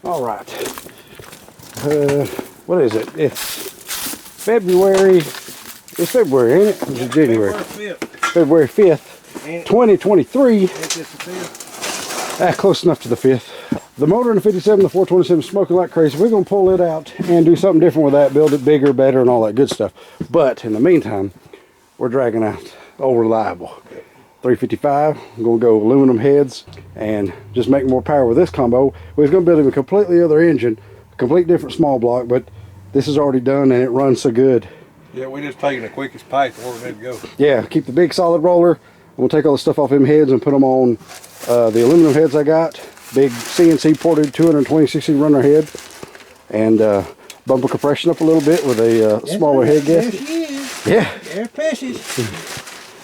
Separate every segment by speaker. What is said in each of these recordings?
Speaker 1: All right. What is it? It's February. It's February, ain't it? It's January. February 5th, 2023. Close enough to the 5th. The motor in the 57, the 427 is smoking like crazy. We're going to pull it out and do something different with that, build it bigger, better, and all that good stuff. But in the meantime, we're dragging out old reliable 355. I'm going to go aluminum heads and just make more power with this combo. We're going to build him a completely other engine, a complete different small block, but this is already done and it runs so good.
Speaker 2: Yeah, we just taking the quickest pipe where we need to go.
Speaker 1: Yeah, keep the big solid roller. We'll take all the stuff off them heads and put them on the aluminum heads I got. Big CNC ported 220cc runner head. And bump the compression up a little bit with a smaller head gasket. Yeah.
Speaker 2: Air precious.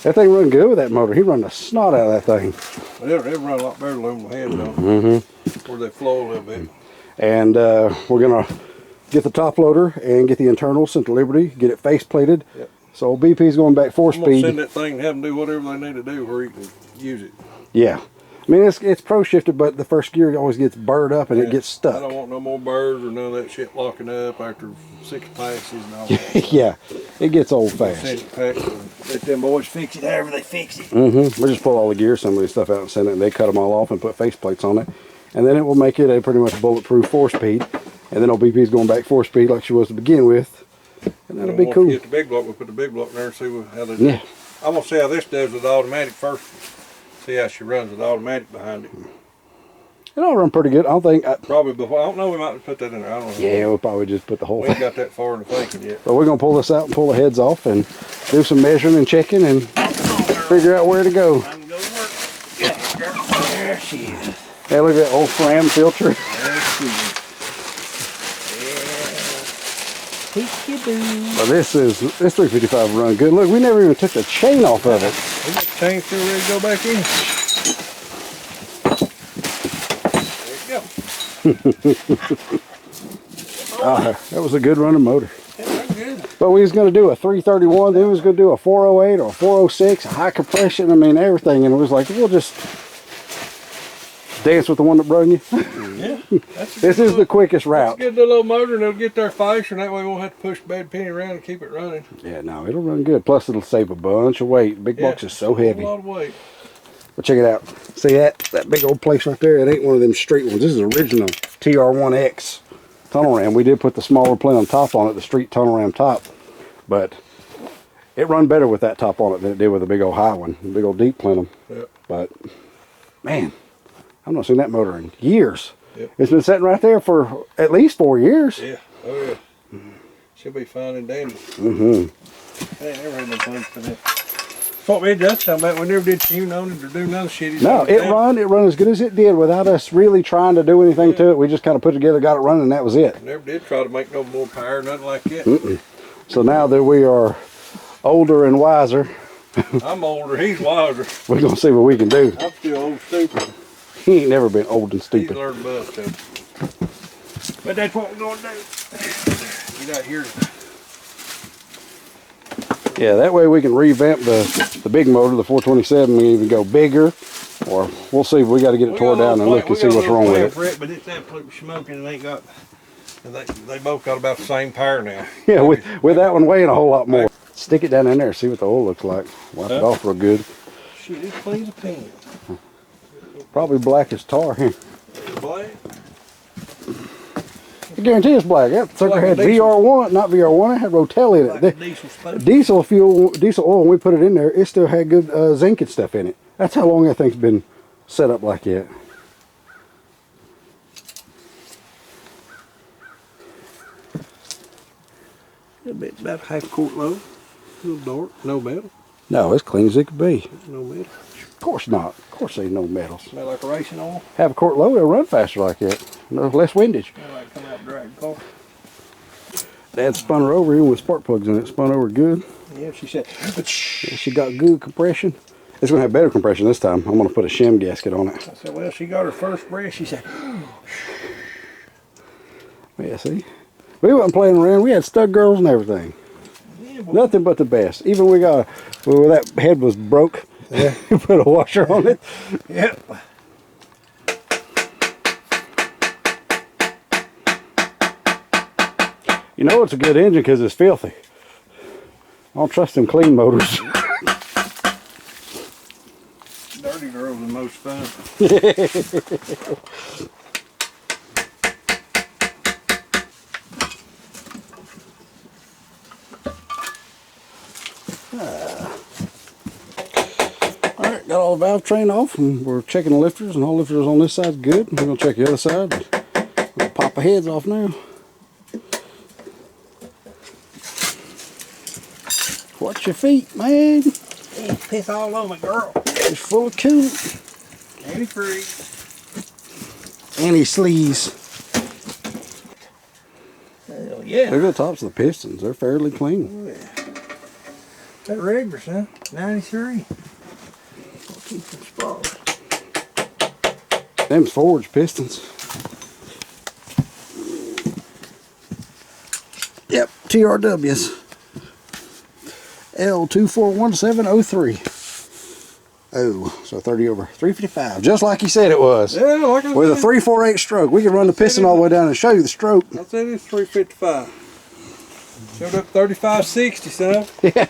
Speaker 1: That thing run good with that motor. He run the snot out of that thing.
Speaker 2: Well, they run a lot better than aluminum heads though. Where they flow a little bit.
Speaker 1: And we're going to get the top loader and get the internal sent to Liberty, get it face plated. Yep. So BP's going back 4-speed.
Speaker 2: Send that thing and have them do whatever they need to do where you can use it.
Speaker 1: Yeah. I mean, it's pro shifted, but the first gear always gets burred up and it gets stuck.
Speaker 2: I don't want no more burrs or none of that shit locking up after 6 passes and all that.
Speaker 1: Yeah, it gets old fast.
Speaker 2: Let them boys fix it however they fix it.
Speaker 1: We just pull all the gear assembly stuff out and send it, and they cut them all off and put face plates on it. And then it will make it a pretty much bulletproof 4-speed. And then old BP's going back 4-speed like she was to begin with. And that'll be cool.
Speaker 2: Get the big block, we'll put the big block there and see how they do. Yeah. I'm going to see how this does with the automatic first. See how she runs with the automatic behind it.
Speaker 1: It'll run pretty good. I don't think.
Speaker 2: Probably before. I don't know. We might put that in there. I don't know.
Speaker 1: Yeah, we'll probably just put the whole
Speaker 2: thing. We ain't got that far in the thinking yet.
Speaker 1: But we're going to pull this out and pull the heads off and do some measuring and checking and figure out where to go.
Speaker 2: I can go to work. Yeah, there she is.
Speaker 1: Hey, look at that old Fram filter.
Speaker 2: There she is.
Speaker 1: Well, this 355 run good. Look, we never even took the chain off of it.
Speaker 2: We got the chain still ready to go back in. There you go.
Speaker 1: That was a good running motor.
Speaker 2: Yeah, good.
Speaker 1: But we was going to do a 331, then we was going to do a 408 or a 406, a high compression, I mean everything. And it was like, we'll just dance with the one that brung you.
Speaker 2: Yeah.
Speaker 1: This is the quickest route.
Speaker 2: Let's get the little motor and it'll get there faster, and that way we won't have to push the bad penny around and keep it running.
Speaker 1: Yeah, no, it'll run good. Plus it'll save a bunch of weight. Big box is so heavy.
Speaker 2: A lot of weight.
Speaker 1: But check it out. See that big old place right there? It ain't one of them street ones. This is original TR1X tunnel ram. We did put the smaller plenum top on it, the street tunnel ram top. But it run better with that top on it than it did with the big old high one, the big old deep plenum. Yep. But man, I've not seen that motor in years. Yep. It's been sitting right there for at least 4 years.
Speaker 2: Yeah. Oh yeah. She'll be fine and dandy. I ain't never had no place for that. What we did talking about, we never did tune on it or do none shit.
Speaker 1: No, it run as good as it did without us really trying to do anything to it. We just kind of put it together, got it running, and that was it.
Speaker 2: Never did try to make no more power, nothing like that.
Speaker 1: So now that we are older and wiser,
Speaker 2: I'm older, he's wiser.
Speaker 1: We're gonna see what we can do.
Speaker 2: I'm still old and stupid.
Speaker 1: He ain't never been old and stupid.
Speaker 2: He's learned about stuff. But that's what we're gonna do. Get out here.
Speaker 1: Yeah, that way we can revamp the big motor, the 427. We even go bigger, or we'll see. We got to get it tore down and look and see what's wrong with it.
Speaker 2: But it's absolutely smoking, and they both got about the same power now.
Speaker 1: Yeah, with that one weighing a whole lot more. Stick it down in there, see what the oil looks like. Wipe it off real good.
Speaker 2: Shit, it's clean as a pin.
Speaker 1: Probably black as tar here.
Speaker 2: Black?
Speaker 1: I guarantee it's black. That sucker had VR1, not VR1, it had Rotel in it. Diesel oil, when we put it in there, it still had good zinc and stuff in it. That's how long that thing's been set up like that.
Speaker 2: About half quart low. A little dark. No metal.
Speaker 1: No, it's clean as it could be.
Speaker 2: No metal.
Speaker 1: Of course not. Of course ain't no metals.
Speaker 2: Smell like a racing oil?
Speaker 1: Have a quart low, it'll run faster like that. No less windage.
Speaker 2: Like come out and drag the car.
Speaker 1: Dad spun her over even with spark plugs in it. Spun over good.
Speaker 2: Yeah, she said.
Speaker 1: Yeah, she got good compression. It's gonna have better compression this time. I'm gonna put a shim gasket on it.
Speaker 2: I said, well, she got her first breath. She said,
Speaker 1: yeah, see? We wasn't playing around. We had stud girls and everything.
Speaker 2: Yeah, boy.
Speaker 1: Nothing but the best. Even we got well, that head was broke. Yeah. We put a washer on it.
Speaker 2: Yep.
Speaker 1: You know it's a good engine because it's filthy. I don't trust them clean motors.
Speaker 2: Dirty girls are the most fun.
Speaker 1: Alright, got all the valve train off, and we're checking the lifters, and all lifters on this side's good. We're going to check the other side. We'll pop the heads off now. Watch your feet, man.
Speaker 2: Yeah, piss all over my girl.
Speaker 1: It's full of coolant.
Speaker 2: Antifreeze.
Speaker 1: Anti-sleaze.
Speaker 2: Hell yeah.
Speaker 1: Look at the tops of the pistons. They're fairly clean.
Speaker 2: Oh, yeah. That regular, son. 93. Keep some sparks.
Speaker 1: Them's forged pistons. Yep, TRWs. L241703. Oh, so 30 over 355. Just like you said it was.
Speaker 2: Yeah, like I said.
Speaker 1: With a 348 stroke. We can run the piston all the way down and show you the stroke.
Speaker 2: I said it's 355. Showed up 3560, son.
Speaker 1: Yeah.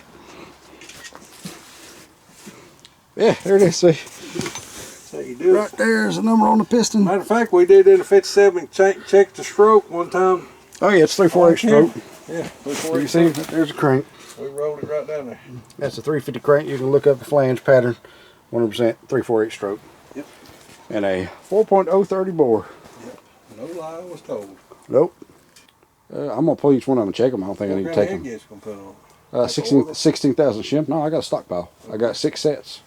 Speaker 1: Yeah, there it is. See?
Speaker 2: That's how you do
Speaker 1: Right
Speaker 2: it.
Speaker 1: there's the number on the piston.
Speaker 2: Matter of fact, we did in a 57 check the stroke one time.
Speaker 1: Oh yeah, it's 348 stroke.
Speaker 2: Yeah,
Speaker 1: You see, there's a crank.
Speaker 2: we rolled it right down there.
Speaker 1: That's a 350 crank. You can look up the flange pattern. 100% 348 stroke.
Speaker 2: Yep.
Speaker 1: And a 4.030 bore.
Speaker 2: Yep. No lie was told.
Speaker 1: Nope. I'm going to pull each one of them and check them. I don't think I need to take them.
Speaker 2: Gonna put on?
Speaker 1: 16,000 shimp. No, I got a stockpile. I got 6 sets.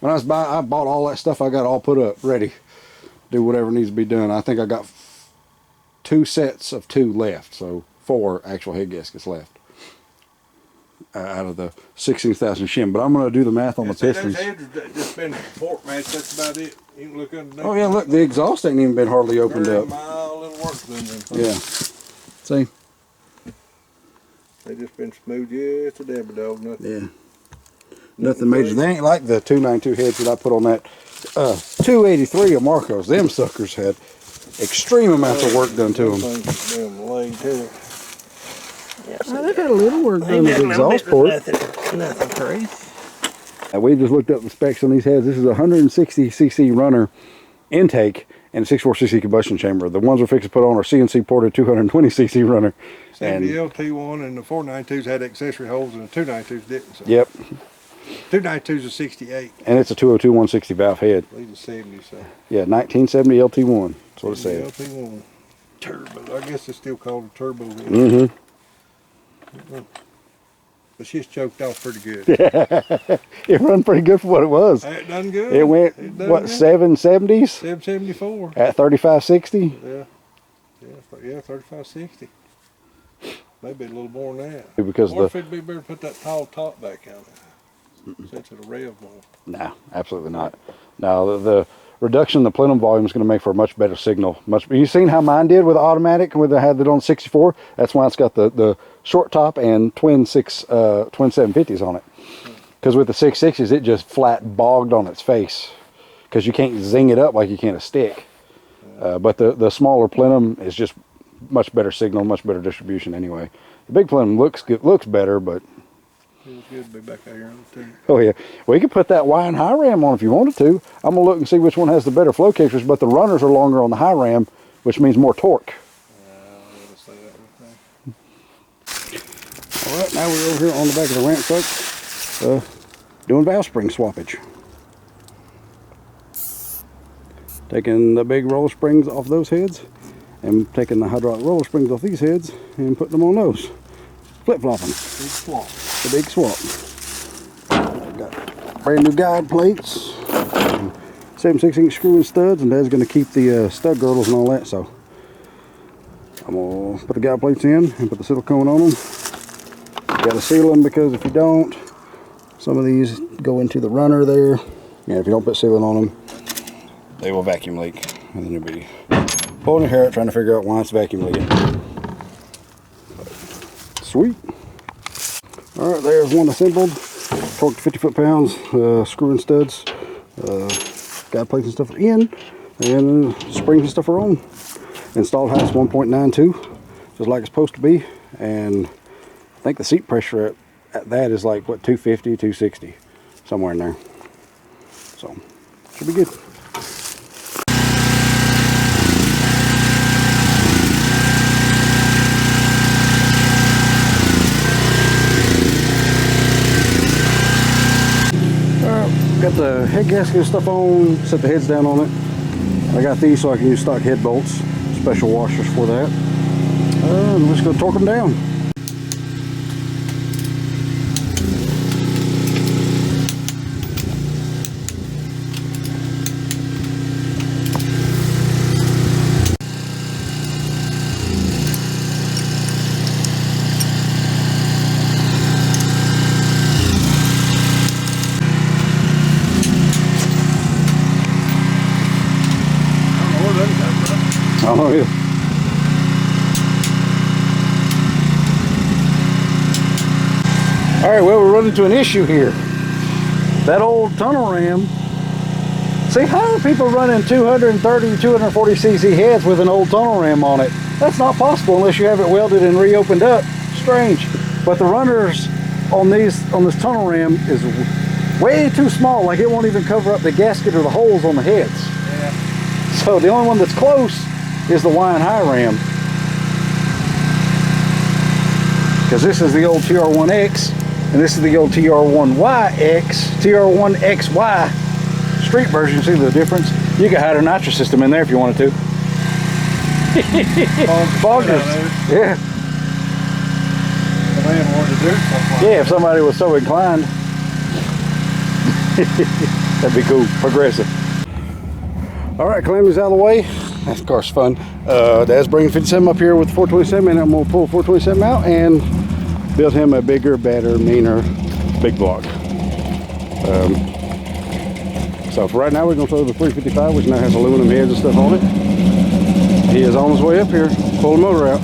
Speaker 1: When I was buying, I bought all that stuff. I got all put up, ready. Do whatever needs to be done. I think I got 2 sets of 2 left. So 4 actual head gaskets left. Out of the 16,000 shim. But I'm going to do the math on the pistons.
Speaker 2: Those heads have just been fork match. That's about it. You can look underneath.
Speaker 1: Oh yeah, look, the exhaust ain't even been hardly opened up.
Speaker 2: Mile little work done them.
Speaker 1: Yeah. See?
Speaker 2: They just been smooth, yeah, it's a dabby dog, nothing.
Speaker 1: Yeah. Nothing major. They ain't like the 292 heads that I put on that 283 of Marco's. Them suckers had extreme amounts of work done to them.
Speaker 2: Them laid too.
Speaker 1: Yeah, they've had a little work done with the exhaust port.
Speaker 2: Nothing crazy.
Speaker 1: We just looked up the specs on these heads. This is a 160cc runner intake and 64cc combustion chamber. The ones we're fixing to put on are CNC ported 220cc runner.
Speaker 2: And the LT1 and the 492s had accessory holes and the 292s didn't. So.
Speaker 1: Yep.
Speaker 2: 292s are 68.
Speaker 1: And it's a 202 160 valve head.
Speaker 2: These are 70, so.
Speaker 1: Yeah, 1970 LT1. That's what it said.
Speaker 2: LT1 turbo. I guess it's still called a turbo.
Speaker 1: Mm-hmm.
Speaker 2: But she's choked off pretty good.
Speaker 1: It run pretty good for what it was.
Speaker 2: It done good.
Speaker 1: It went, what, 770s?
Speaker 2: 774.
Speaker 1: At 3560?
Speaker 2: Yeah. Yeah, 3560. Maybe a little more than that.
Speaker 1: Because
Speaker 2: or if it'd be better to put that tall top back on it. Since it'll rev more.
Speaker 1: No, absolutely not. No, the reduction in the plenum volume is going to make for a much better signal. You seen how mine did with the automatic when I had it on 64? That's why it's got the short top and twin 750s on it. Because with the 660s, it just flat bogged on its face. Because you can't zing it up like you can a stick. But the smaller plenum is just much better signal, much better distribution anyway. The big plenum looks better, but
Speaker 2: It was good to be back out here on the team.
Speaker 1: oh yeah, well you could put that Y and high ram on if you wanted to. I'm gonna look and see which one has the better flow captures, but the runners are longer on the high ram, which means more torque. All right, now we're over here on the back of the ramp truck, doing valve spring swappage. Taking the big roller springs off those heads, and taking the hydraulic roller springs off these heads, and putting them on those. Flip-flopping.
Speaker 2: Big swap.
Speaker 1: The big swap. Got brand new guide plates, 7/6" screw and studs, and Dad's going to keep the stud girdles and all that. So I'm going to put the guide plates in and put the silicone on them. Got to seal them because if you don't, some of these go into the runner there. And if you don't put sealant on them, they will vacuum leak, and then you'll be pulling your hair out trying to figure out why it's vacuum leaking. Sweet. Alright, there's one assembled. Torqued 50 foot-pounds, screw and studs, guide plates and stuff are in, and springs and stuff are on. Installed house 1.92. just like it's supposed to be. And I think the seat pressure at that is like, what, 250, 260, somewhere in there. So, should be good. Got the head gasket and stuff on, set the heads down on it. I got these so I can use stock head bolts, special washers for that. I'm just going to torque them down. Oh, yeah. All right, well, we're running into an issue here. That old tunnel ram. See, how are people running 230, 240 cc heads with an old tunnel ram on it? That's not possible unless you have it welded and reopened up. Strange. But the runners on this tunnel ram is way too small. Like, it won't even cover up the gasket or the holes on the heads.
Speaker 2: Yeah.
Speaker 1: So the only one that's close is the Y and high ram, because this is the old TR1X and this is the old TR1YX, TR1XY street version. See the difference? You could hide a nitro system in there if you wanted to. Boggers. Yeah. Yeah, if somebody was so inclined. That'd be cool. Progressive. All right, calamity's out of the way. That's of course fun. Dad's bringing 57 up here with the 427, and I'm gonna pull 427 out and build him a bigger, better, meaner, big block. So for right now, we're gonna throw the 355, which now has aluminum heads and stuff on it. He is on his way up here, pull the motor out,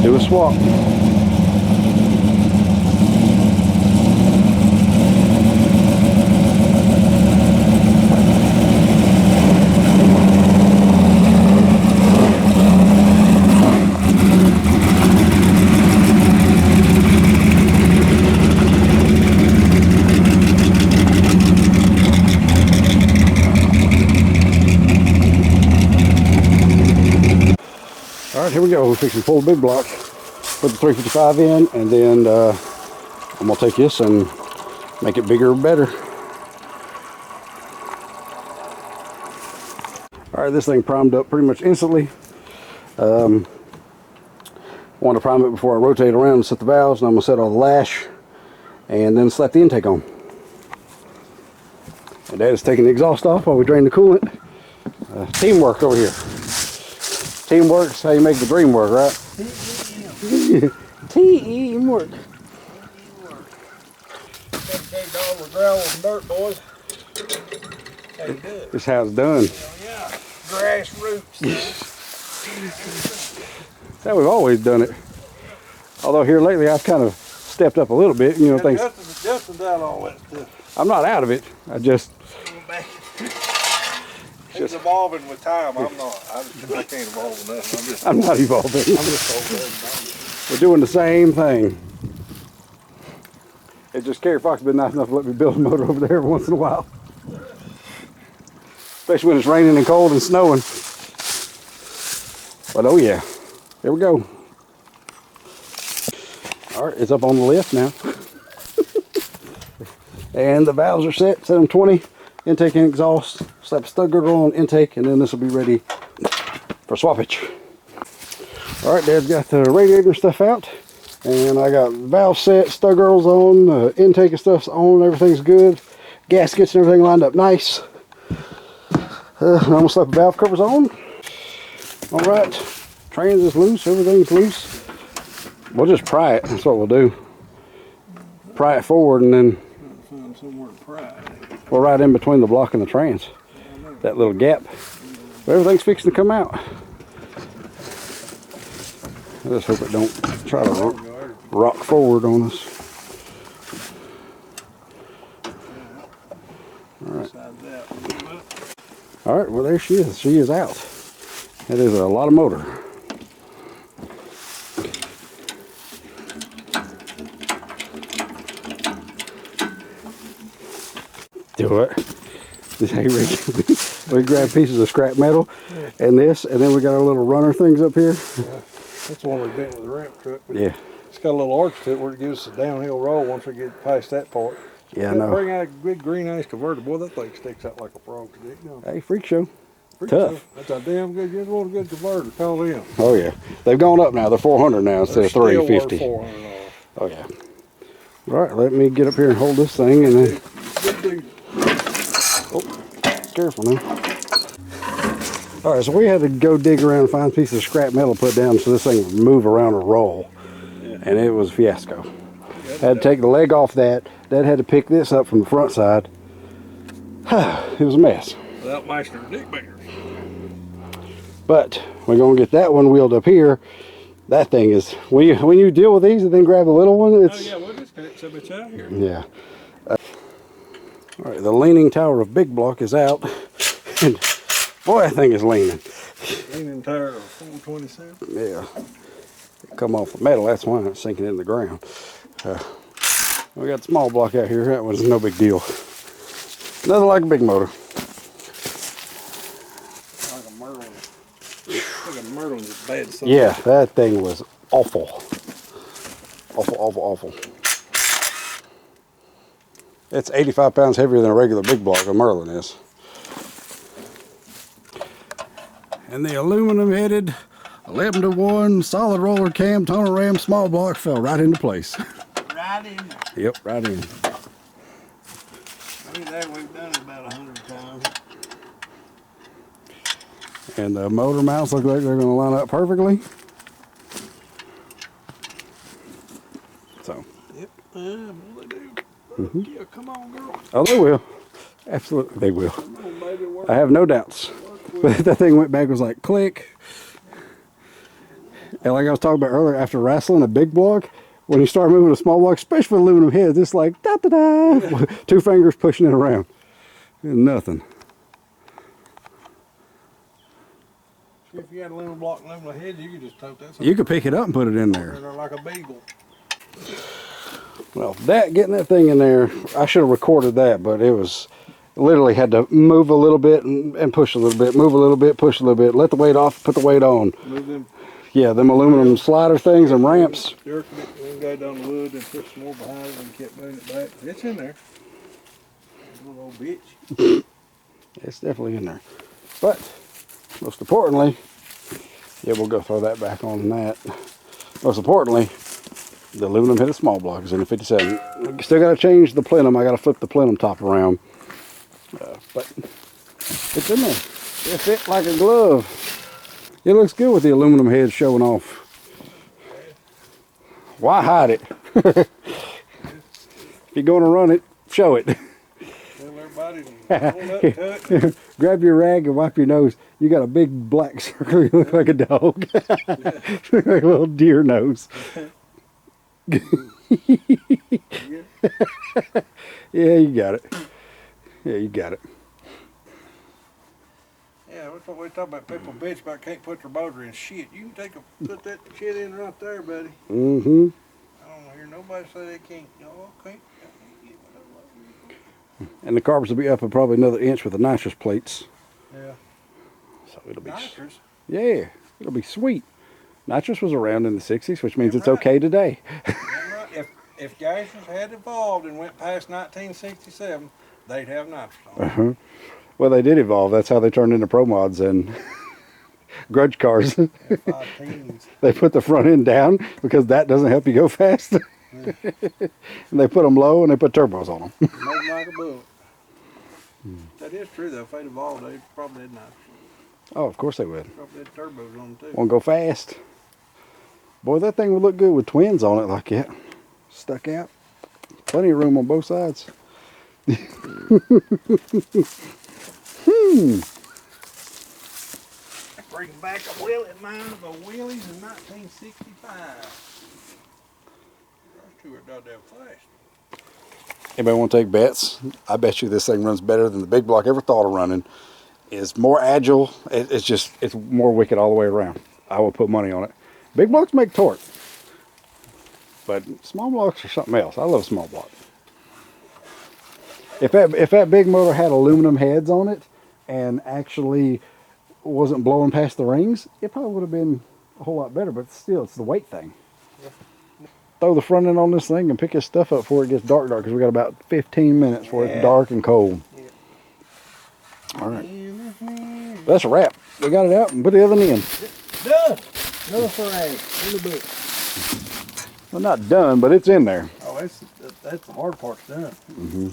Speaker 1: do a swap. Alright, here we go. We're fixing to pull the big block, put the 355 in, and then I'm going to take this and make it bigger and better. Alright, this thing primed up pretty much instantly. I want to prime it before I rotate around and set the valves, and I'm going to set all the lash and then slap the intake on. And Dad is taking the exhaust off while we drain the coolant. Teamwork over here. Teamwork's how you make the dream work, right? Teamwork.
Speaker 2: Take all the gravel and dirt, boys. How you do it?
Speaker 1: This is how it's done.
Speaker 2: Yeah, grassroots.
Speaker 1: That's how we've always done it. Although here lately I've kind of stepped up a little bit, you know, things.
Speaker 2: Justin's out all that stuff.
Speaker 1: I'm not out of it. I just.
Speaker 2: He's evolving with time. I'm not. I can't evolve with nothing.
Speaker 1: I'm not evolving.
Speaker 2: I'm just over.
Speaker 1: We're doing the same thing. It's just Kerry Fox has been nice enough to let me build a motor over there every once in a while. Especially when it's raining and cold and snowing. But oh yeah, here we go. All right, it's up on the lift now. And the valves are set them 20. Intake and exhaust, slap a stud girdle on intake, and then this will be ready for swappage. All right, Dad's got the radiator stuff out, and I got valve set, stud girdles on, intake and stuff's on, everything's good. Gaskets and everything lined up nice. I'm gonna slap the valve covers on. All right, trans is loose, everything's loose. We'll just pry it, that's what we'll do. Pry it forward and then
Speaker 2: Find somewhere to pry it.
Speaker 1: we're right in between the block and the trans. That little gap. But everything's fixing to come out. I just hope it don't try to rock forward on us. Alright. Alright, well there she is. She is out. That is a lot of motor. Do it. Hey, Rick, we grab pieces of scrap metal and this, and then we got our little runner things up here.
Speaker 2: Yeah. That's the one we bent with the ramp truck.
Speaker 1: Yeah.
Speaker 2: It's got a little arch to it where it gives us a downhill roll once we get past that part.
Speaker 1: Yeah, I know.
Speaker 2: Bring out a big green ice convertible. Boy, that thing sticks out like a frog's dick. You know?
Speaker 1: Hey, freak show.
Speaker 2: Tough.
Speaker 1: Tough.
Speaker 2: So, that's a damn good. You want a good converter? Call them.
Speaker 1: Oh yeah, they've gone up now. They're 400 now instead of 350.
Speaker 2: $400.
Speaker 1: Oh yeah. All right, let me get up here and hold this thing, and then. Oh, careful now. All right, so we had to go dig around and find a piece of scrap metal to put down so this thing would move around or roll, and it was a fiasco. Had to take the leg off that. Dad had to pick this up from the front side. It was a mess.
Speaker 2: Without Meister dick bangers.
Speaker 1: But we're gonna get that one wheeled up here. That thing is when you deal with these and then grab the little one. It's,
Speaker 2: oh yeah, we'll just get some bitch out here.
Speaker 1: Yeah. All right, the leaning tower of Big Block is out, and boy, that thing is leaning.
Speaker 2: Leaning tower of 427.
Speaker 1: Yeah. It come off the metal. That's why it's sinking in the ground. We got the small block out here. That was no big deal. Nothing like a big motor.
Speaker 2: Like a Merlin. Like a Merlin's bad son.
Speaker 1: Yeah, that thing was awful. Awful, awful, awful. It's 85 pounds heavier than a regular big block, a Merlin is. And the aluminum headed 11-to-1 solid roller cam tonal ram small block fell right into place.
Speaker 2: Right in there.
Speaker 1: Yep, right in.
Speaker 2: I mean, that we've done it about 100 times.
Speaker 1: And the motor mounts look like they're going to line up perfectly. So.
Speaker 2: Yep, well, they do. Yeah, come on, girl.
Speaker 1: Oh, they will. Absolutely, they will.
Speaker 2: Come on, baby, work.
Speaker 1: I have no doubts. But that thing went back, was like click. And like I was talking about earlier, after wrestling a big block, when you start moving a small block, especially with aluminum heads, it's like da da da. 2 fingers pushing it around. Nothing.
Speaker 2: If you had a aluminum block and aluminum head, you could just tote that.
Speaker 1: You could pick it up and put it in there.
Speaker 2: They're like a beagle.
Speaker 1: Well, getting that thing in there, I should have recorded that, but it was literally had to move a little bit and push a little bit, move a little bit, push a little bit, let the weight off, put the weight on.
Speaker 2: Move them.
Speaker 1: Yeah, them aluminum slider things and ramps.
Speaker 2: Jerking it, then go down the wood and put some more behind it and kept moving it back. It's in there. Little old bitch.
Speaker 1: It's definitely in there. But most importantly, yeah, we'll go throw that back on that. Most importantly, the aluminum headed small block is in the 57. Still got to change the plenum. I got to flip the plenum top around. But it's in there. It fit like a glove. It looks good with the aluminum head showing off. Why hide it? If you're going to run it, show it.
Speaker 2: Tell everybody to hold up,
Speaker 1: Grab your rag and wipe your nose. You got a big black circle. You look like a dog. Like a little deer nose. Yeah, you got it. Yeah, you got it.
Speaker 2: Yeah, that's what we talk about. People bitch about can't put their motor in shit. You can put that shit in right there, buddy.
Speaker 1: Mm-hmm.
Speaker 2: I don't hear nobody say they can't. No, okay.
Speaker 1: And the carbons will be up probably another inch with the nitrous plates.
Speaker 2: Yeah.
Speaker 1: So it'll be.
Speaker 2: Nitrous?
Speaker 1: Yeah, it'll be sweet. Nitrous was around in the 60s, which means
Speaker 2: You're
Speaker 1: it's
Speaker 2: right.
Speaker 1: okay today.
Speaker 2: Right. If gases had evolved and went past 1967, they'd have nitrous on.
Speaker 1: Uh-huh. Well, they did evolve. That's how they turned into pro mods and grudge cars. They put the front end down because that doesn't help you go fast.
Speaker 2: Yeah.
Speaker 1: And they put them low and they put turbos on them.
Speaker 2: Made them like a bullet. That is true though. If they'd evolved, they probably had nitrous.
Speaker 1: Oh, of course they would.
Speaker 2: Probably had turbos on them too.
Speaker 1: Want to go fast? Boy, that thing would look good with twins on it like that. Stuck out. Plenty of room on both sides.
Speaker 2: Bring back a wheelie mine of a wheelies in 1965. Those two are goddamn fast.
Speaker 1: Anybody want to take bets? I bet you this thing runs better than the big block ever thought of running. It's more agile. It's more wicked all the way around. I will put money on it. Big blocks make torque. But small blocks are something else. I love small block. If that big motor had aluminum heads on it and actually wasn't blowing past the rings, it probably would have been a whole lot better, but still, it's the weight thing.
Speaker 2: Yeah.
Speaker 1: Throw the front end on this thing and pick his stuff up before it gets dark, because we got about 15 minutes before it's dark and cold.
Speaker 2: Yeah.
Speaker 1: All right. That's a wrap. We got it out and put the oven in.
Speaker 2: Done. Another fry in the book.
Speaker 1: Well, not done, but it's in there.
Speaker 2: Oh, that's the hard part's done.
Speaker 1: Mm-hmm.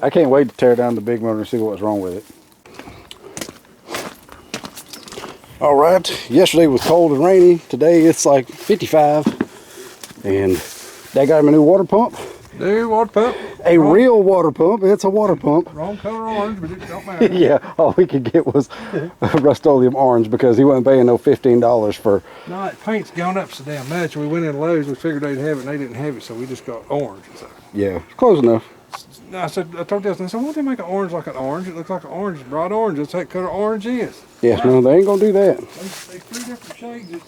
Speaker 1: I can't wait to tear down the big motor and see what's wrong with it. All right, yesterday was cold and rainy. Today it's like 55, and they got him a new water pump.
Speaker 2: New water pump.
Speaker 1: A real water pump. It's a water pump.
Speaker 2: Wrong color orange, but it don't matter.
Speaker 1: Yeah, all we could get was Rust-Oleum orange because he wasn't paying no $15 for.
Speaker 2: No, that paint's gone up so damn much. We went in Lowe's, we figured they'd have it, and they didn't have it, so we just got orange. So.
Speaker 1: Yeah, close enough.
Speaker 2: No, I told this, and I said, why don't they make an orange like an orange? It looks like an orange, bright orange. That's what color orange is.
Speaker 1: Yes, no, they ain't gonna do that.
Speaker 2: There's 3 different shades,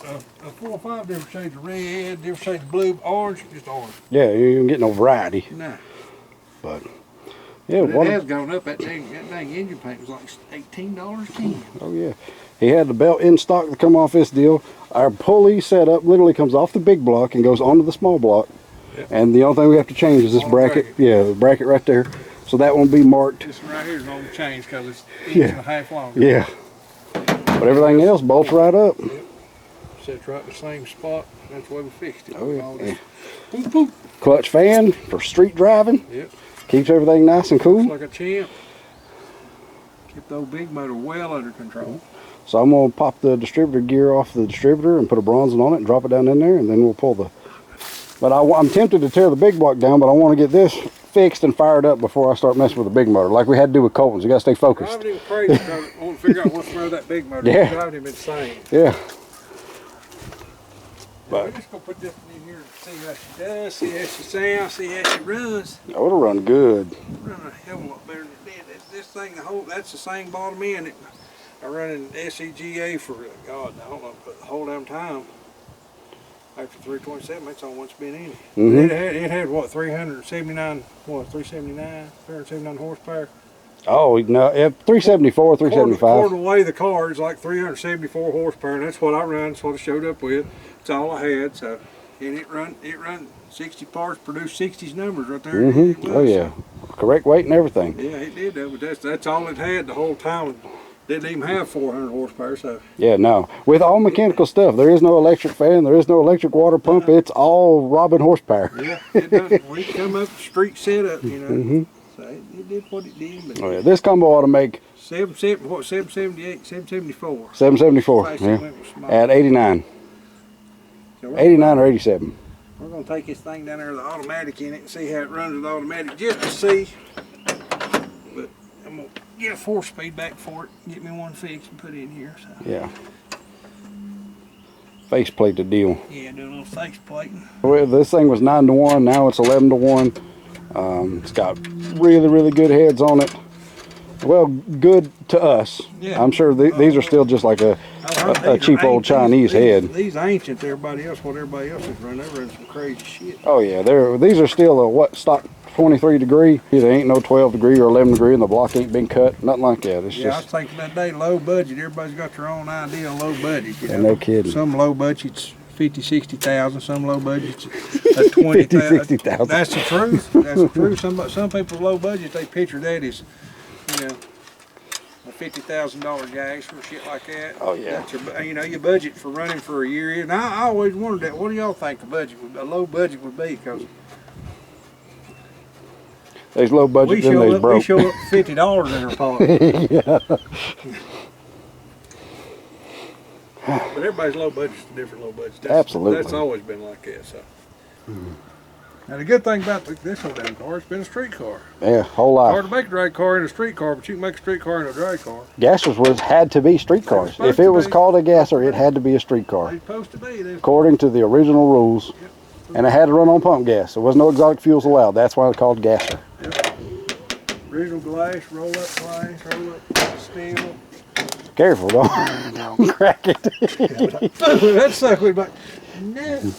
Speaker 2: 4 or 5 different shades of red, different shades of blue, orange, just orange.
Speaker 1: Yeah, you ain't getting no variety.
Speaker 2: No.
Speaker 1: But yeah,
Speaker 2: But it has gone up. That dang engine paint was like $18 a can.
Speaker 1: Oh yeah, he had the belt in stock to come off this deal. Our pulley setup literally comes off the big block and goes onto the small block. Yep. And the only thing we have to change is this bracket. Yeah, the bracket right there. So that won't be marked.
Speaker 2: This one right here is going to change because it's inch and a half longer.
Speaker 1: Yeah. But everything else bolts right up.
Speaker 2: Yep. Sits right in the same spot. That's why we fixed it.
Speaker 1: Oh yeah.
Speaker 2: Boop, boop.
Speaker 1: Clutch fan for street driving.
Speaker 2: Yep.
Speaker 1: Keeps everything nice and cool.
Speaker 2: Looks like a champ. Keep the old big motor well under control.
Speaker 1: So I'm going to pop the distributor gear off the distributor and put a bronzing on it and drop it down in there, and then we'll pull the... But I'm tempted to tear the big block down, but I want to get this fixed and fired up before I start messing with the big motor, like we had to do with Colton's. You got to stay focused.
Speaker 2: Driving him crazy trying to want to figure out what's wrong with that big motor.
Speaker 1: Yeah.
Speaker 2: Driving him insane.
Speaker 1: Yeah.
Speaker 2: But we're just going to put this in here and see how she does, see how she sounds, see how she runs.
Speaker 1: Oh, it'll run good.
Speaker 2: Run a hell of a lot better than it did. This thing, that's the same bottom end. I run an SEGA for, God, I don't know, the whole damn time. After 327, that's all once been in it.
Speaker 1: Mm-hmm.
Speaker 2: It had what, 379 horsepower.
Speaker 1: Oh, no, 374, 375.
Speaker 2: According to the way the car is like 374 horsepower, and that's what I run, that's what I showed up with. That's all I had, so, and it run 60 parts, produced 60's numbers right there.
Speaker 1: Mm-hmm. Oh, yeah. Correct weight and everything.
Speaker 2: Yeah, it did, though, but that's all it had the whole time. Didn't even have 400 horsepower, so.
Speaker 1: Yeah, no. With all mechanical stuff, there is no electric fan, there is no electric water pump. It's all robbing horsepower.
Speaker 2: Yeah, it does. We come up the street setup, you know. Mm-hmm. So it did what it did. But
Speaker 1: oh yeah, this combo ought to make
Speaker 2: 778, 774.
Speaker 1: 774. Yeah. At 89.
Speaker 2: So
Speaker 1: 89 or 87.
Speaker 2: We're gonna take this thing down there with the automatic in it and see how it runs with the automatic, just to see. But I'm gonna get a 4-speed back for it, get me one fixed and put it in here. So.
Speaker 1: Yeah. Faceplate the deal.
Speaker 2: Yeah, do a little face plating.
Speaker 1: Well, this thing was 9-to-1, now it's 11-to-1. It's got really, really good heads on it. Well, good to us. Yeah. I'm sure these are still just like a cheap old Chinese head.
Speaker 2: These ancient to everybody else, what everybody else is running. They're running some crazy shit.
Speaker 1: Oh yeah, these are still a stock 23 degree. There ain't no 12 degree or 11 degree, and the block ain't been cut. Nothing like that. It's
Speaker 2: I was thinking that day, low budget. Everybody's got their own idea of low budget.
Speaker 1: Yeah, no kidding.
Speaker 2: Some low budget's 50, 60,000. Some low budget's 20,000.
Speaker 1: 50, 60,000.
Speaker 2: That's the truth. That's the truth. Some people low budget, they picture that as, you know, a $50,000 gas or shit like that.
Speaker 1: Oh yeah.
Speaker 2: That's your, your budget for running for a year. And I always wondered that. What do y'all think a low budget would be? Because
Speaker 1: there's low budget, then there's broke.
Speaker 2: We show up $50 in our pocket.
Speaker 1: Yeah.
Speaker 2: But everybody's low budget's a different low budget.
Speaker 1: Absolutely.
Speaker 2: That's always been like that. So. Now the good thing about this old damn car, it's been a street car.
Speaker 1: Yeah, whole lot.
Speaker 2: Hard to make a drag car in a street car, but you can make a street car in a drag car.
Speaker 1: Gassers had to be street cars. If it was called a gasser, it had to be a street car.
Speaker 2: It's supposed to be.
Speaker 1: According to the original rules. Yep. And it had to run on pump gas. There was no exotic fuels allowed. That's why it's called gasser.
Speaker 2: Yep. Original glass, roll up steel.
Speaker 1: Careful, don't crack it.
Speaker 2: That sucker was like, no.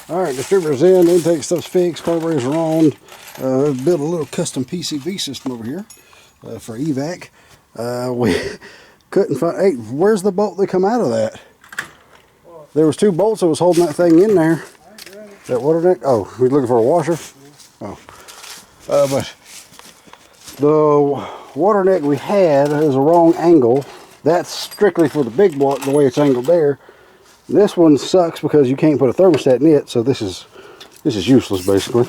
Speaker 1: All right, distributor's in, intake stuff's fixed, carburetors are on. Built a little custom PCV system over here for evac. We couldn't find, hey, where's the bolt that come out of that? What? There was 2 bolts that was holding that thing in there. That water neck, oh, we're looking for a washer? Yeah. Oh. But the water neck we had is a wrong angle. That's strictly for the big block, the way it's angled there. This one sucks because you can't put a thermostat in it, so this is useless basically.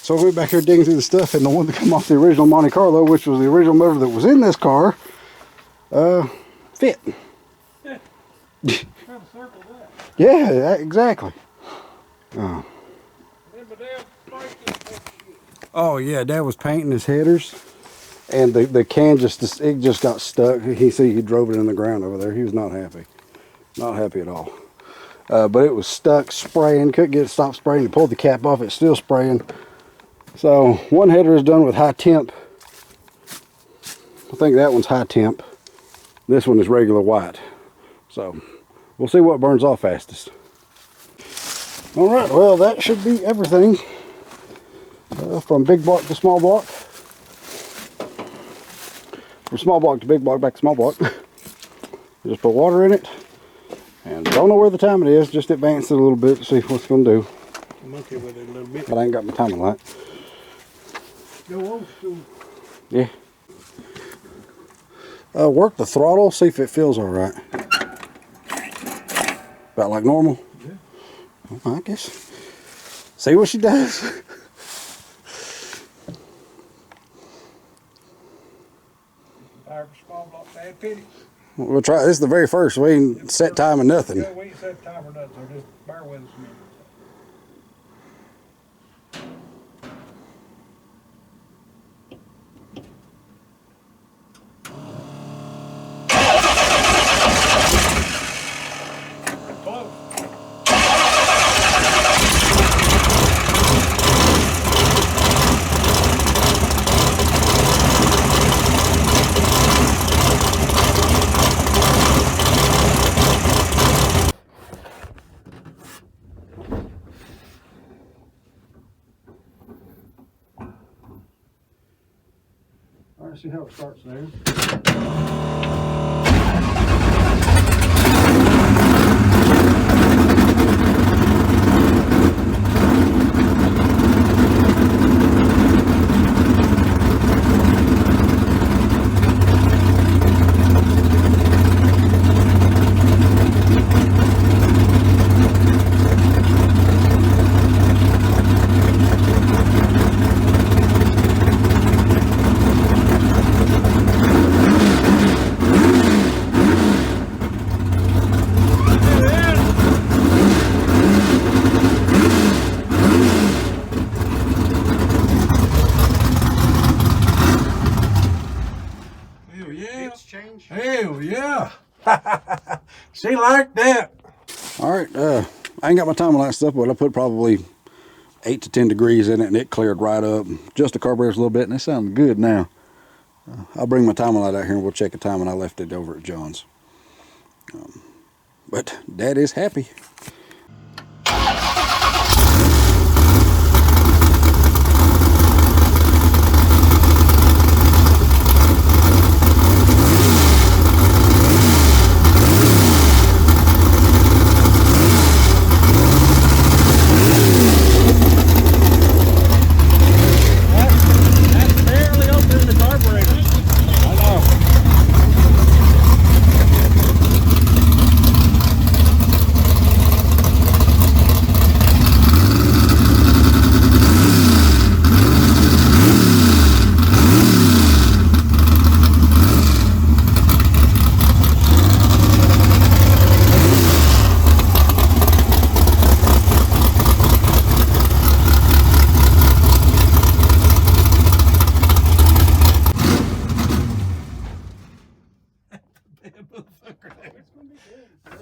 Speaker 1: So we went back here digging through the stuff, and the one that came off the original Monte Carlo, which was the original motor that was in this car, fit.
Speaker 2: Yeah. Trying to circle that.
Speaker 1: Yeah, exactly. Oh yeah, Dad was painting his headers, and the can just got stuck. He drove it in the ground over there. He was not happy. Not happy at all. But it was stuck spraying. Couldn't get it to stop spraying. He pulled the cap off. It's still spraying. So one header is done with high temp. I think that one's high temp. This one is regular white. So we'll see what burns off fastest. All right, well that should be everything. From big block to small block. From small block to big block, back to small block. Just put water in it. And don't know where the time it is, just advance it a little bit to see what it's going to do.
Speaker 2: I'm okay with it a little bit.
Speaker 1: But I ain't got my timing light.
Speaker 2: Go old school.
Speaker 1: Yeah. Work the throttle, see if it feels alright. About like normal?
Speaker 2: Yeah.
Speaker 1: Well, I guess. See what she does.
Speaker 2: Fire for small block, bad pity.
Speaker 1: We'll try. This is the very first. We ain't set time or nothing.
Speaker 2: Yeah, we ain't set time or nothing, so just bear with us a minute.
Speaker 1: All right, see how it starts there.
Speaker 2: Hell yeah. She liked that.
Speaker 1: All right, I ain't got my timing light stuff, but I put probably 8 to 10 degrees in it, and it cleared right up. Just the carburetors a little bit, and they sound good now. I'll bring my timing light out here, and we'll check the time, and I left it over at John's. But Dad is happy.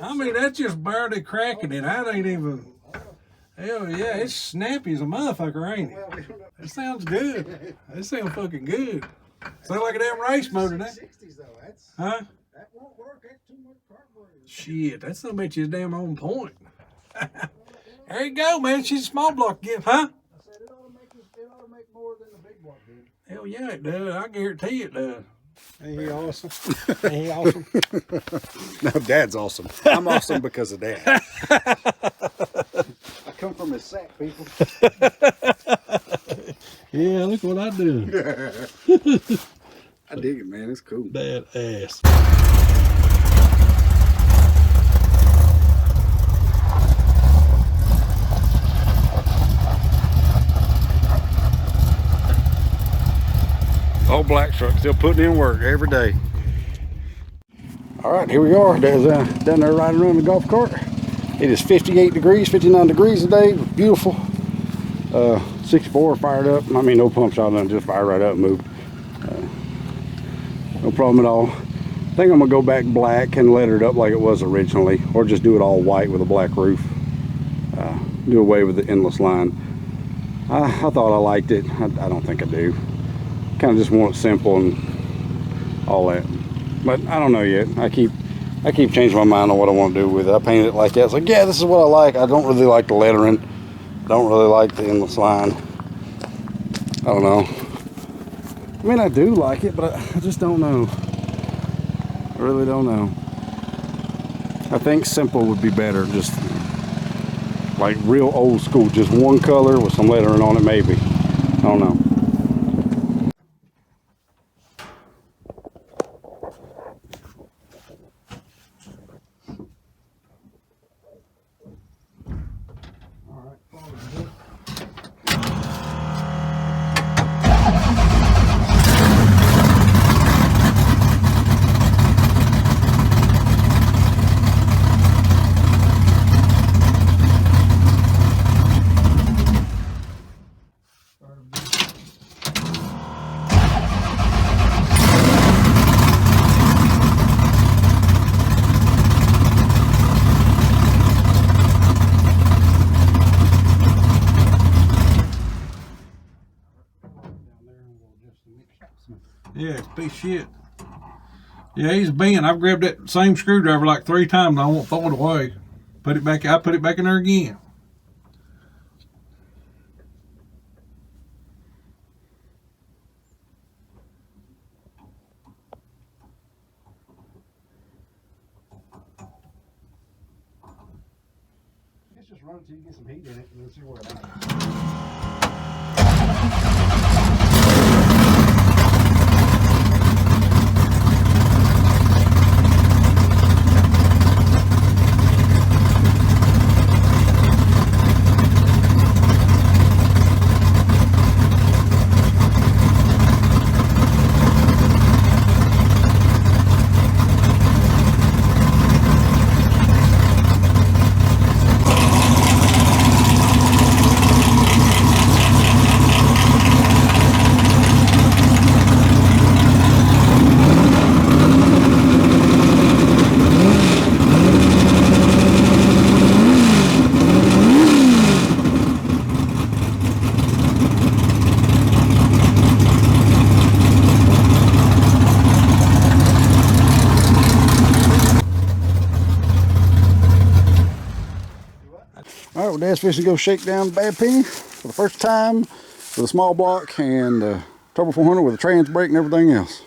Speaker 2: I mean, that's just barely cracking it. I ain't even. Hell yeah, it's snappy as a motherfucker, ain't it? It sounds good. It sounds fucking good. Sounds like a damn race motor, that. Huh?
Speaker 1: That won't work. That's too much carburetor.
Speaker 2: Shit, that's not bet you damn on point. There you go, man. She's a small block again, huh?
Speaker 1: I said it ought to make more than the big block did.
Speaker 2: Hell yeah, it does. I guarantee it does.
Speaker 1: Ain't he awesome?
Speaker 2: Ain't he awesome?
Speaker 1: No, Dad's awesome. I'm awesome because of Dad. I come from his sack, people.
Speaker 2: Yeah, look what I do.
Speaker 1: I dig it, man. It's cool.
Speaker 2: Bad ass.
Speaker 1: Old black truck still putting in work every day. All right, here we are. There's down there riding around the golf cart. It is 58 degrees, 59 degrees today. Beautiful. 64 fired up. I mean, no pump shot, nothing, just fired right up and moved. No problem at all. I think I'm gonna go back black and letter it up like it was originally, or just do it all white with a black roof. Do away with the endless line. I thought I liked it. I don't think I do. Kind of just want it simple and all that, but I don't know yet. I keep changing my mind on what I want to do with it. I painted it like that. It's like, yeah, this is what I like. I don't really like the lettering. Don't really like the endless line. I don't know. I mean, I do like it, but I just don't know. I really don't know. I think simple would be better. Just like real old school. Just one color with some lettering on it, maybe. I don't know.
Speaker 2: Yeah, it's a piece of shit. Yeah, he's a bin. I've grabbed that same screwdriver like 3 times and I won't throw it away. Put it back, I put it back in there again.
Speaker 1: Let's just run it till you get some heat in it and then see where it is. All right, well, Dad's fishing to go shake down Bad Penny for the first time with a small block and Turbo 400 with a trans brake and everything else.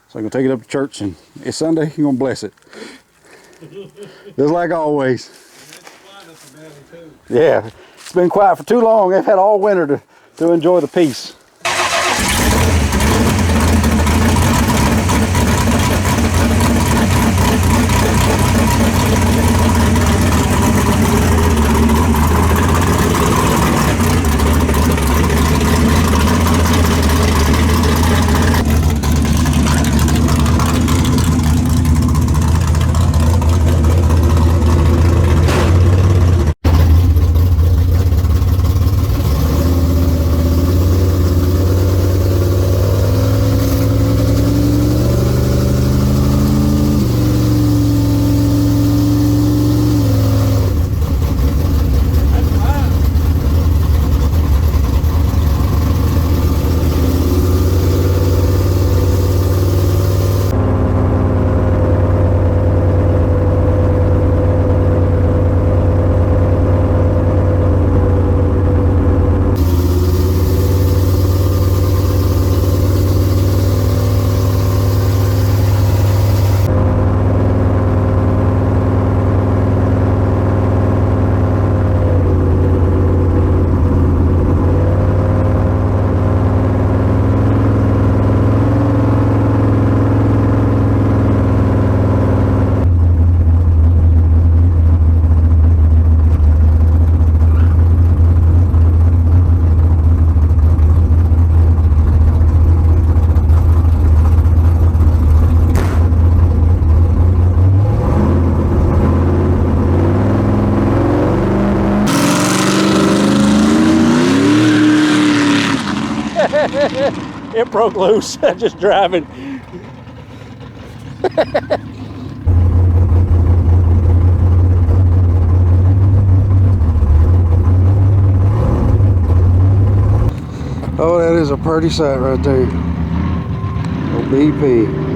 Speaker 1: So I'm gonna take it up to church, and it's Sunday. You're gonna bless it, just like always. Yeah, it's been quiet for too long. They've had all winter to enjoy the peace. It broke loose just driving. Oh, that is a pretty sight right there. Oh, BP.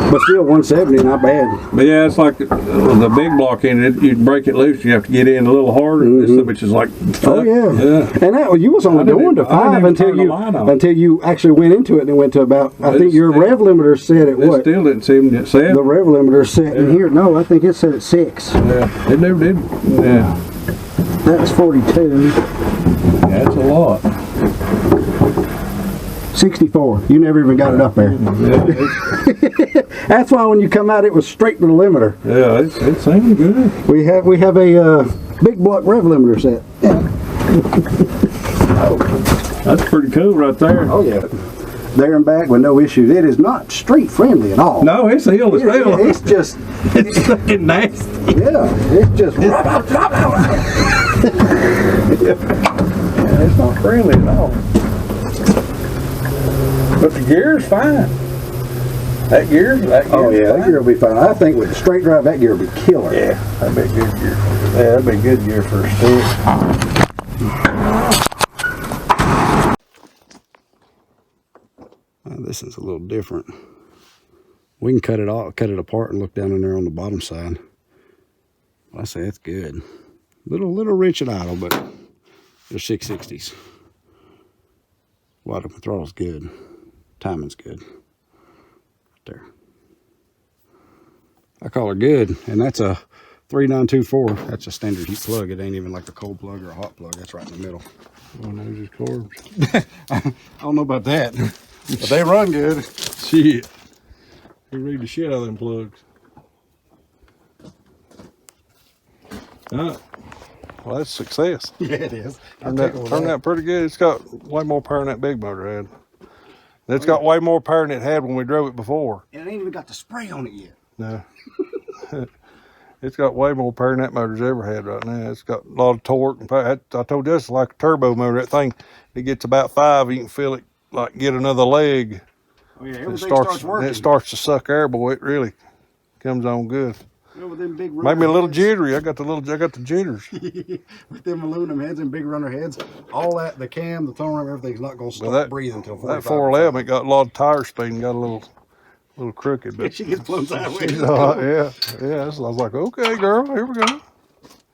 Speaker 1: But still, 170, not bad.
Speaker 2: But yeah, it's like the big block in it. You break it loose, you have to get in a little harder. Which is like,
Speaker 1: oh yeah. And that you was only going to 5 until you actually went into it and went to about. I think your rev limiter set at what?
Speaker 2: It still didn't seem at 7.
Speaker 1: The rev limiter set in here. No, I think it set at 6.
Speaker 2: Yeah, it never did. Yeah,
Speaker 1: that's 42.
Speaker 2: Yeah, that's a lot.
Speaker 1: 64. You never even got it up there.
Speaker 2: Yeah,
Speaker 1: that's why when you come out, it was straight to the limiter.
Speaker 2: Yeah, it seemed good.
Speaker 1: We have a big block rev limiter set. Yeah.
Speaker 2: That's pretty cool right there.
Speaker 1: Oh yeah. there and back with no issues. It is not street friendly at all.
Speaker 2: No, it's hill as hell.
Speaker 1: It's just,
Speaker 2: It's fucking nasty.
Speaker 1: yeah, it's just, yeah,
Speaker 2: It's not friendly at all. But the gear's fine. That gear.
Speaker 1: oh yeah, that gear will be fine. I think with the straight drive, that gear will be killer.
Speaker 2: Yeah, that'd be good gear. Yeah, that'd be good gear for a stick.
Speaker 1: This is a little different. We can cut it apart and look down in there on the bottom side. I say that's good. Little rich and idle, but they're 660s. Wide open throttle's good. Timing's good. Right there. I call her good, and that's a 3924. That's a standard heat plug. It ain't even like a cold plug or a hot plug. That's right in the middle.
Speaker 2: One of those is carbs.
Speaker 1: I don't know about that, but they run good.
Speaker 2: Shit. You read the shit out of them plugs. Well, that's success.
Speaker 1: Yeah, it is.
Speaker 2: Turned out pretty good. It's got way more power than that big motor had. It's got way more power than it had when we drove it before.
Speaker 1: And it ain't even got the spray on it yet.
Speaker 2: No. It's got way more power than that motor's ever had right now. It's got a lot of torque. In fact, I told you it's like a turbo motor. That thing, it gets about 5, you can feel it like get another leg.
Speaker 1: Oh yeah, everything starts working.
Speaker 2: It starts to suck air, boy. It really comes on good.
Speaker 1: You know, with them big
Speaker 2: Made me a little
Speaker 1: heads,
Speaker 2: jittery. I got the jitters.
Speaker 1: with them aluminum heads and big runner heads, all that, the cam, the tone arm, everything's not going to start breathing until 45.
Speaker 2: That 411, it got a lot of tire speed and got a little crooked. But
Speaker 1: she gets blown sideways.
Speaker 2: Yeah. So I was like, okay, girl, here we go.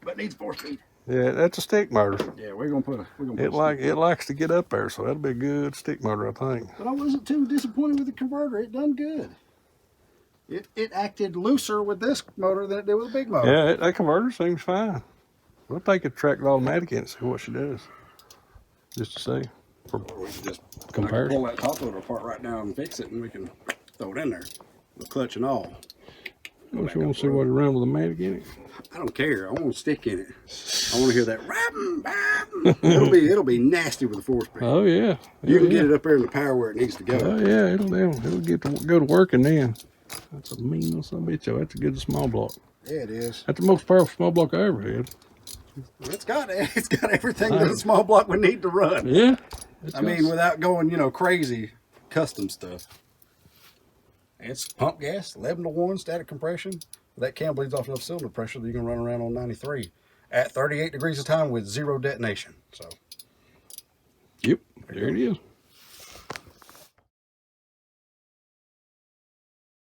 Speaker 1: But needs 4-speed.
Speaker 2: Yeah, that's a stick motor.
Speaker 1: Yeah, we're gonna put
Speaker 2: It likes to get up there, so that'll be a good stick motor, I think.
Speaker 1: But I wasn't too disappointed with the converter. It done good. It acted looser with this motor than it did with the big motor.
Speaker 2: Yeah, that converter seems fine. We'll take a tracked automatic in and see what she does. Just to see.
Speaker 1: Or we can just
Speaker 2: Compare.
Speaker 1: pull that top loader apart right now and fix it, and we can throw it in there with clutch and all.
Speaker 2: Don't you want to see what it ran with a matic in it?
Speaker 1: I don't care. I want to stick in it. I want to hear that rapping. It'll be nasty with a 4-speed.
Speaker 2: Oh yeah.
Speaker 1: You can get it up there in the power where it needs to go.
Speaker 2: Oh yeah, it'll get to go to work and then. That's a mean little son of a bitch. Though. That's a good small block.
Speaker 1: Yeah, it is.
Speaker 2: That's the most powerful small block I ever had.
Speaker 1: It's got everything that a small block would need to run.
Speaker 2: Yeah.
Speaker 1: I mean, without going, crazy custom stuff. It's pump gas, 11-to-1 static compression. That cam bleeds off enough cylinder pressure that you can run around on 93 at 38 degrees of time with 0 detonation. So,
Speaker 2: yep, there it is.